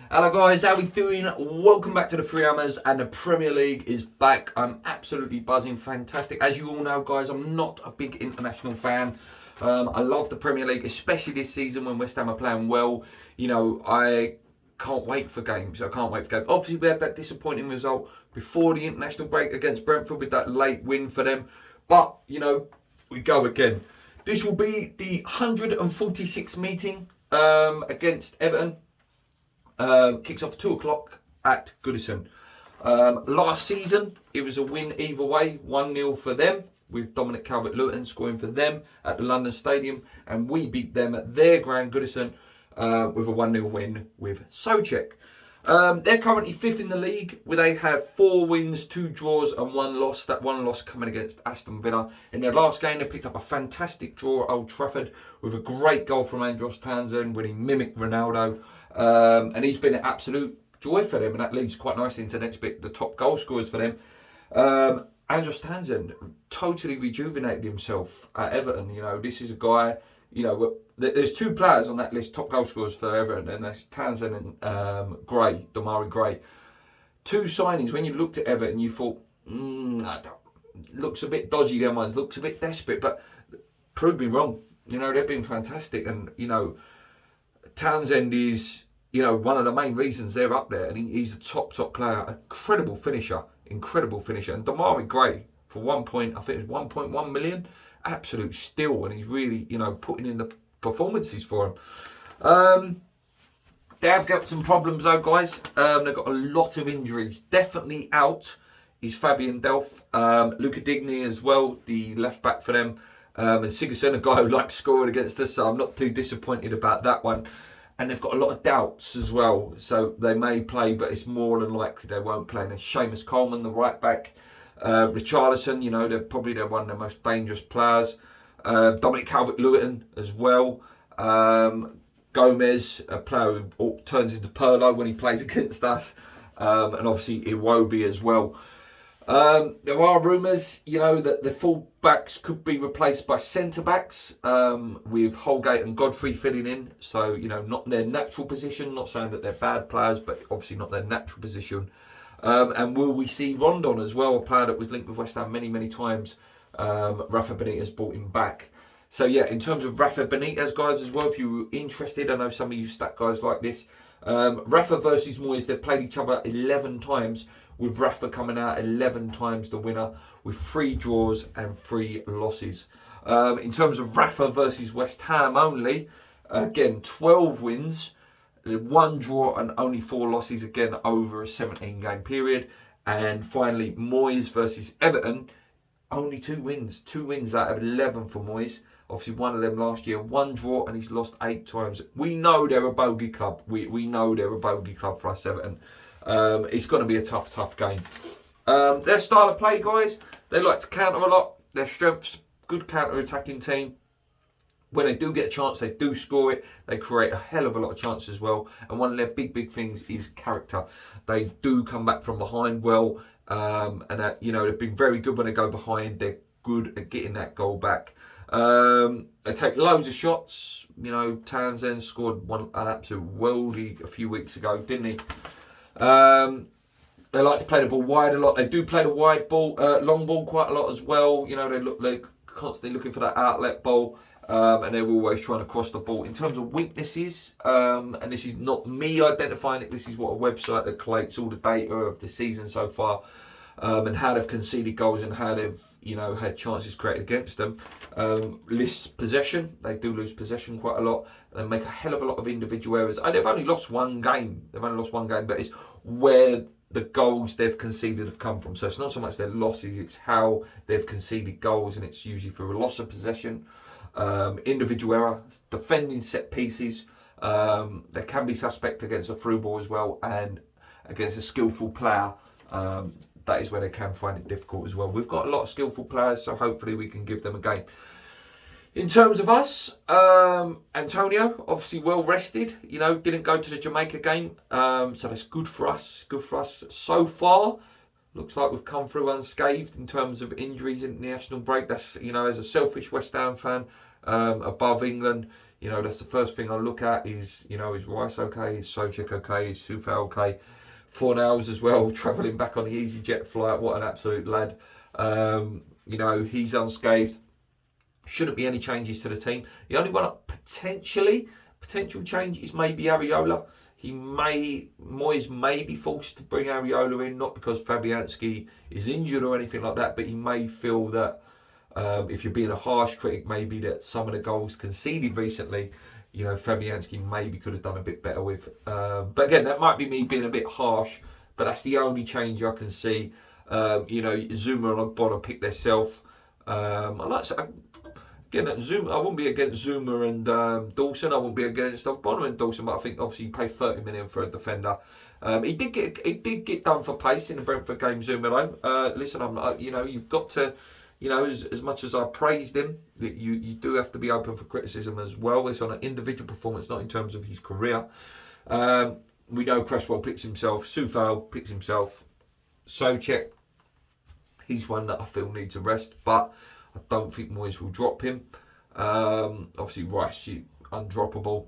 Hello guys, how we doing? Welcome back to the Three Hammers, and the Premier League is back. I'm absolutely buzzing, fantastic. As you all know guys, I'm not a big international fan. I love the Premier League, especially this season when West Ham are playing well. I can't wait for games. Obviously we had that disappointing result before the international break against Brentford with that late win for them. But, we go again. This will be the 146th meeting against Everton. Kicks off 2 o'clock at Goodison. Last season, it was a win either way, 1-0 for them, with Dominic Calvert-Lewin scoring for them at the London Stadium, and we beat them at their ground, Goodison, with a 1-0 win with Souček. They're currently 5th in the league, where they have 4 wins, 2 draws and 1 loss. That 1 loss coming against Aston Villa. In their last game, they picked up a fantastic draw at Old Trafford with a great goal from Andros Townsend when he mimicked Ronaldo. And he's been an absolute joy for them, and that leads quite nicely into the next bit, the top goal scorers for them. Andros Townsend totally rejuvenated himself at Everton. This is a guy, there's 2 players on that list, top goal scorers for Everton, and that's Townsend and Damari Gray. 2 signings, when you looked at Everton, you thought, looks a bit dodgy, their ones, looks a bit desperate, but proved me wrong. They've been fantastic, and, Townsend is, one of the main reasons they're up there, and he's a top player, incredible finisher. And Damari Gray, for 1 point, I think it was 1.1 million, absolute steal, and he's really, putting in the performances for him. They have got some problems though, guys. They've got a lot of injuries. Definitely out is Fabian Delph, Luca Digny as well, the left back for them. And Sigurdsson, a guy who likes scoring against us, so I'm not too disappointed about that one. And they've got a lot of doubts as well, so they may play, but it's more than likely they won't play. And there's Seamus Coleman, the right back, Richarlison, they're one of the most dangerous players. Dominic Calvert-Lewin as well. Gomez, a player who turns into Pirlo when he plays against us. And obviously Iwobi as well. There are rumours, that the full backs could be replaced by centre backs, with Holgate and Godfrey filling in. So, not their natural position. Not saying that they're bad players, but obviously not their natural position. And will we see Rondon as well, a player that was linked with West Ham many times? Rafa Benitez brought him back. So yeah, in terms of Rafa Benitez, guys, as well, if you're interested, I know some of you stat guys like this. Rafa versus Moyes, they've played each other 11 times, with Rafa coming out 11 times the winner, with 3 draws and 3 losses. In terms of Rafa versus West Ham only, again, 12 wins, 1 draw and only 4 losses, again, over a 17-game period. And finally, Moyes versus Everton, only 2 wins. 2 wins out of 11 for Moyes. Obviously, one of them last year, 1 draw, and he's lost 8 times. We know they're a bogey club. We know they're a bogey club for us, Everton. It's going to be a tough game. Their style of play, guys, they like to counter a lot. Their strengths, good counter-attacking team. When they do get a chance, they do score it. They create a hell of a lot of chances as well. And one of their big things is character. They do come back from behind well. And they've been very good when they go behind. They're good at getting that goal back. They take loads of shots. Townsend scored an absolute worldie a few weeks ago, didn't he? They like to play the ball wide a lot. They do play the wide ball, long ball quite a lot as well. They're constantly looking for that outlet ball, and they're always trying to cross the ball. In terms of weaknesses, and this is not me identifying it, this is what a website that collates all the data of the season so far, and how they've conceded goals and how they've had chances created against them. Lists possession. They do lose possession quite a lot. They make a hell of a lot of individual errors. They've only lost 1 game. But it's where the goals they've conceded have come from. So it's not so much their losses, it's how they've conceded goals, and it's usually through a loss of possession, individual error, defending set pieces. They can be suspect against a through ball as well, and against a skillful player. That is where they can find it difficult as well. We've got a lot of skillful players, so hopefully we can give them a game. In terms of us, Antonio, obviously well rested, didn't go to the Jamaica game. So that's good for us. So far. Looks like we've come through unscathed in terms of injuries in the national break. That's, as a selfish West Ham fan, above England, You know, that's the first thing I look at is, you know, is Rice okay? Is Souček okay? Is Soufal okay? Fornals as well, travelling back on the EasyJet flight. What an absolute lad. You know, he's unscathed. Shouldn't be any changes to the team. The only one potential change is maybe Areola. Moyes may be forced to bring Areola in, not because Fabianski is injured or anything like that, but he may feel that if you're being a harsh critic, maybe that some of the goals conceded recently, you know, Fabianski maybe could have done a bit better with. But again, that might be me being a bit harsh, but that's the only change I can see. You know, Zuma and Ogbonna pick themselves. I like to, again, Zuma, I wouldn't be against Zuma and Dawson. I wouldn't be against Ogbonna and Dawson, but I think obviously you pay 30 million for a defender. He did get done for pace in the Brentford game, Zuma though. Listen, you know, you've got to. You know, as much as I praised him, that you do have to be open for criticism as well. It's on an individual performance, not in terms of his career. We know Cresswell picks himself, Soufal picks himself, Souček, he's one that I feel needs a rest, but I don't think Moyes will drop him. Obviously, Rice, undroppable.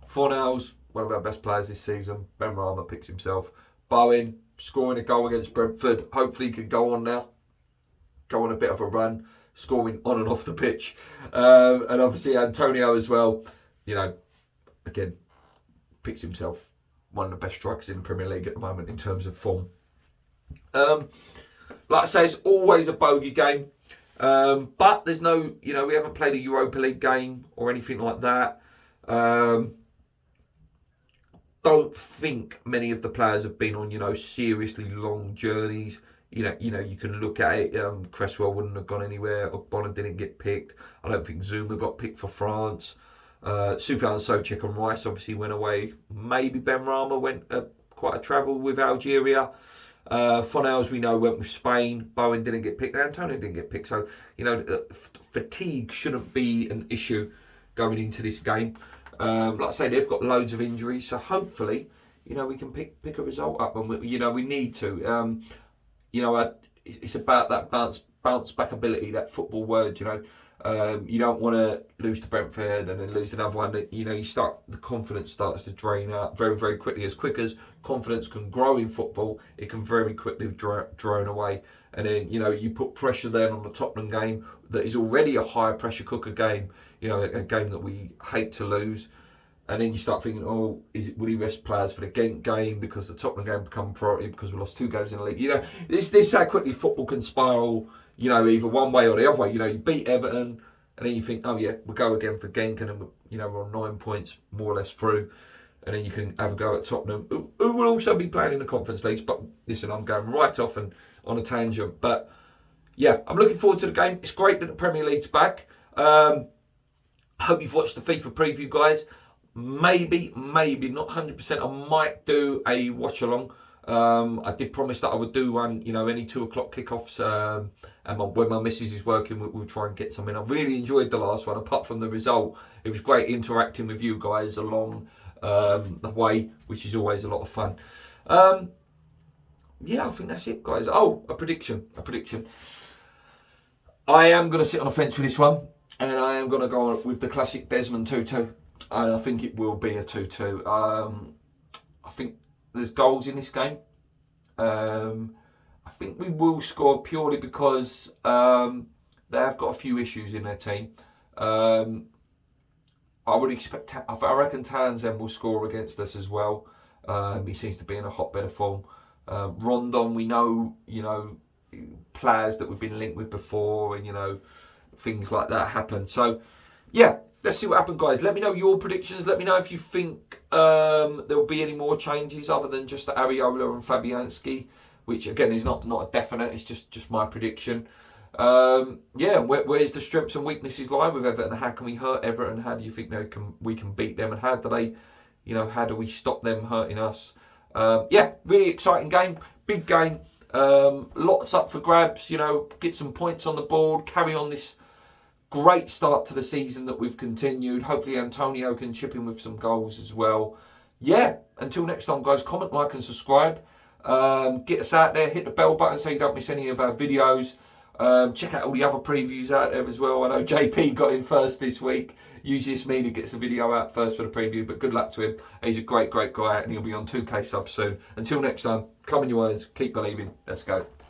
Fornals, one of our best players this season. Benrahma picks himself. Bowen, scoring a goal against Brentford. Hopefully he can go on now. Go on a bit of a run, scoring on and off the pitch. And obviously Antonio as well, you know, again, picks himself one of the best strikers in the Premier League at the moment in terms of form. Like I say, it's always a bogey game. But there's no, you know, we haven't played a Europa League game or anything like that. Don't think many of the players have been on, you know, seriously long journeys. You know, you can look at it. Cresswell wouldn't have gone anywhere. Ogbonna didn't get picked. I don't think Zuma got picked for France. Soufal and Souček and Rice obviously went away. Maybe Benrahma went quite a travel with Algeria. Fornals, we know, went with Spain. Bowen didn't get picked. Antonio didn't get picked. So, you know, fatigue shouldn't be an issue going into this game. Like I say, they've got loads of injuries. So hopefully, you know, we can pick a result up. And, we need to. You know, it's about that bounce back ability, that football word, you know. You don't want to lose to Brentford and then lose another one. You know, the confidence starts to drain out very, very quickly. As quick as confidence can grow in football, it can very quickly drone away. And then, you know, you put pressure then on the Tottenham game that is already a high pressure cooker game, you know, a game that we hate to lose. And then you start thinking, will he rest players for the Ghent game because the Tottenham game become priority because we lost 2 games in the league? You know, this how quickly football can spiral, you know, either one way or the other way. You know, you beat Everton and then you think, oh yeah, we'll go again for Genk and then, you know, we're on 9 points more or less through. And then you can have a go at Tottenham, who will also be playing in the Conference Leagues. But listen, I'm going right off and on a tangent. But yeah, I'm looking forward to the game. It's great that the Premier League's back. I hope you've watched the FIFA preview, guys. Maybe, not 100%. I might do a watch along. I did promise that I would do one, you know, any 2 o'clock kickoffs. And when my missus is working, we'll try and get something. I really enjoyed the last one, apart from the result. It was great interacting with you guys along the way, which is always a lot of fun. Yeah, I think that's it, guys. Oh, a prediction. I am going to sit on the fence with this one, and I am going to go with the classic Desmond 2-2. And I think it will be a 2-2. I think there's goals in this game. I think we will score purely because they have got a few issues in their team. I would expect, I reckon Townsend will score against us as well. He seems to be in a hotbed of form. Rondon, we know, you know, players that we've been linked with before, and, you know, things like that happen. So, yeah. Let's see what happens, guys. Let me know your predictions. Let me know if you think there will be any more changes other than just the Areola and Fabianski, which again is not a definite. It's just my prediction. Yeah, where's the strengths and weaknesses lie with Everton? How can we hurt Everton? How do you think we can beat them? And how do we stop them hurting us? Yeah, really exciting game, big game. Lots up for grabs. You know, get some points on the board. Carry on this great start to the season that we've continued. Hopefully Antonio can chip in with some goals as well. Yeah, until next time, guys, comment, like and subscribe. Get us out there, hit the bell button so you don't miss any of our videos. Check out all the other previews out there as well. I know JP got in first this week. Usually it's me that gets the video out first for the preview, but good luck to him. He's a great guy, and he'll be on 2K subs soon. Until next time, come in your words, keep believing. Let's go.